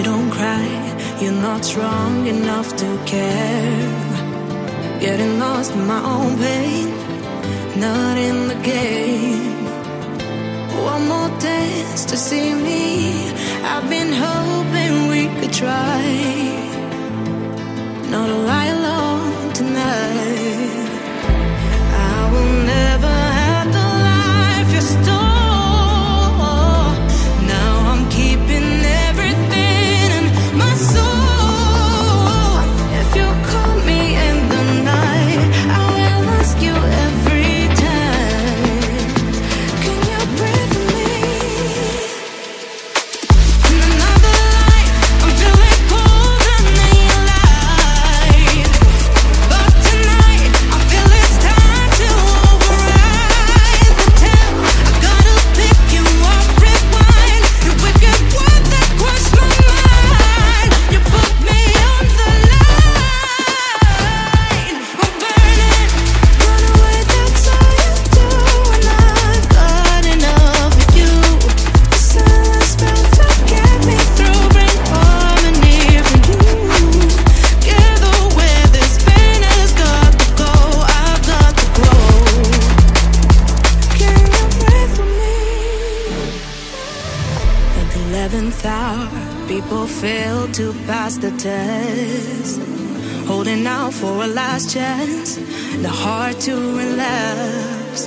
Baby, don't cry, you're not strong enough to care. Getting lost in my own pain, not in the game. One more dance to see me, I've been hoping we could try. Not a lie alone tonight. I will never have the life you stole. Now I'm keeping everything in my soul. If you call me in the night, I will ask you every time, can you breathe with me? In another life, I'm feeling cold and then light. But tonight, I feel it's time to override the temp. I gotta pick you up, rewind. You wicked word that crushed my mind. You put me on the line. I'm burning, run away, that's all you do. And I've got enough of you. The silence spell to get me through, bring harmony for you. Together where this pain has got to go, I've got to grow. Can you breathe with me? At the 11th hour, people fail to pass the test. Holding out for a last chance, the heart to relapse.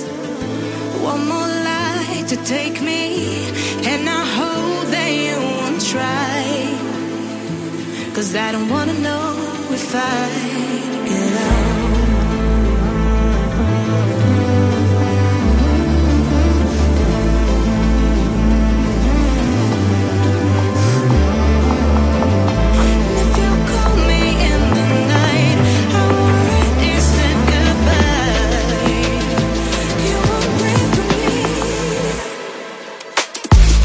One more light to take me, and I hope that you won't try. 'Cause I don't wanna know if I get out. If you call me in the night, I already said goodbye. You won't breathe with me.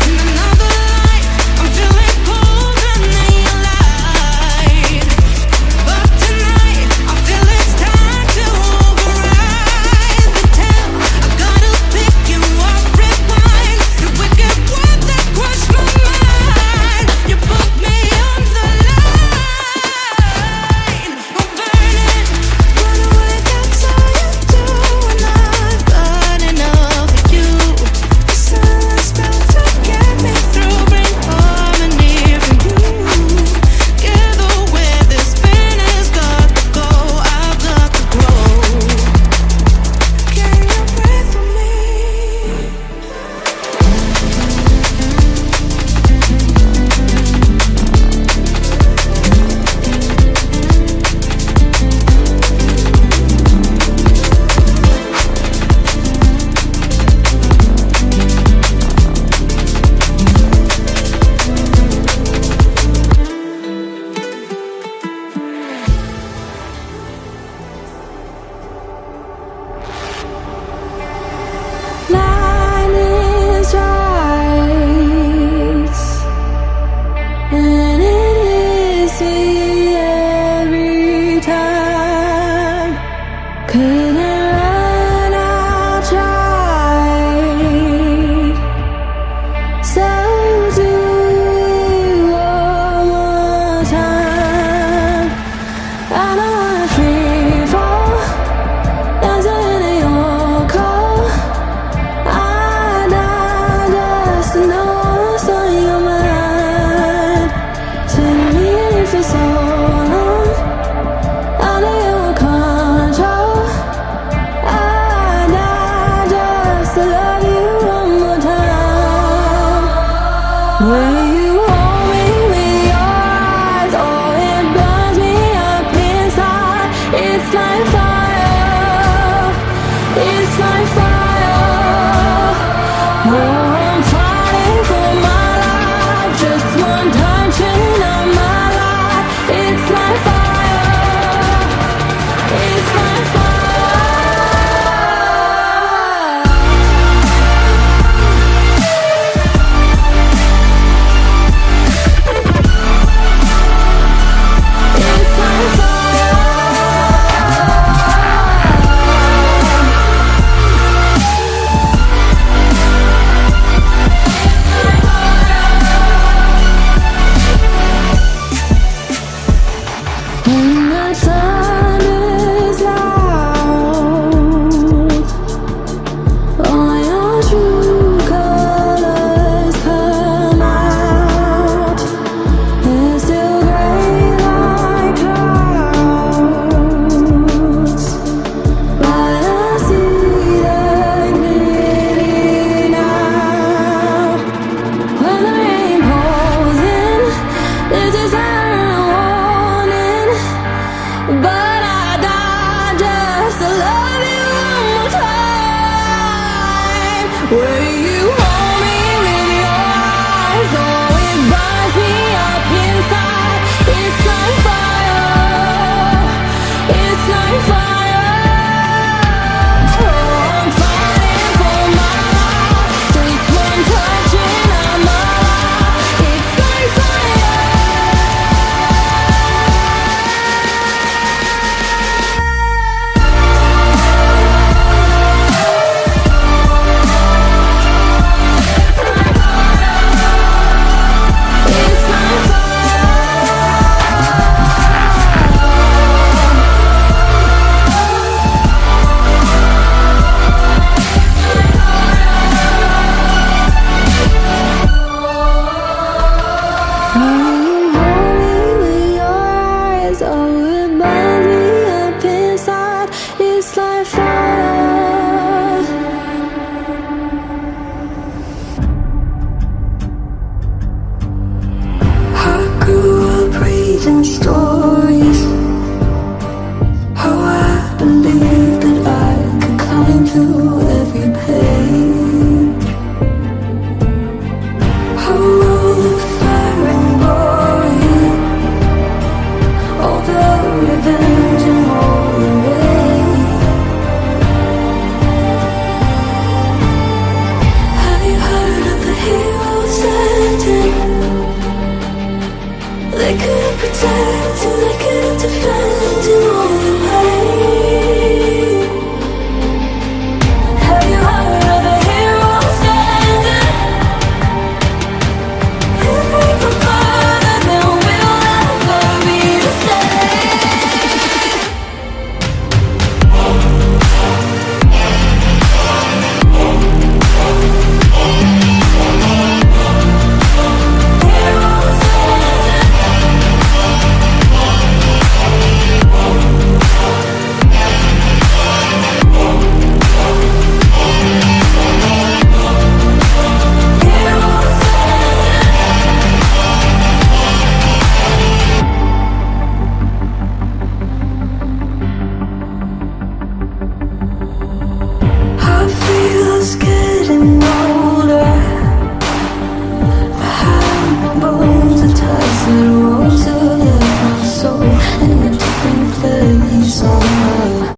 In another life, I'm feeling cold and then light. But tonight, I feel it's time to override the temp. I gotta pick you up, rewind. The wicked word that crushed my mind. You put me on the line. I'm burning, run away, that's all you do. And I've got enough of you. The silence spell to get me through, bring harmony for you. Together where this pain has got to go, I've got to grow. Can you breathe with me? Line is right, and it is me every time. Couldn't run out, tried. So do it one more time. I don't wanna free fall, dancing in your cold. I die just to know what's on your mind. Spin me in for so long, under your control. I die just to love you one more time. Will you hold me with your eyes? Oh, it burns me up inside. It's like fire, it's like fire. Oh, I'm fighting for my life, just one touching of my life. It's like fire, it's like fire. Will you hold me with your eyes? Oh, it burns me up inside. It's like fire. It's like fire. Oh, I'm fighting for my life. Just one touch and I'm alive. It's like fire. It's like stories, how I believed that I could climb through every pain, how all the fire and glory, all the revenge and all the rain. Have you heard of the heroes ending? They couldn't protect and they couldn't defend in all the pain. Have you heard of the heroes standing? If we go further, then we'll never be the same. Heroes standing. I feel us getting on.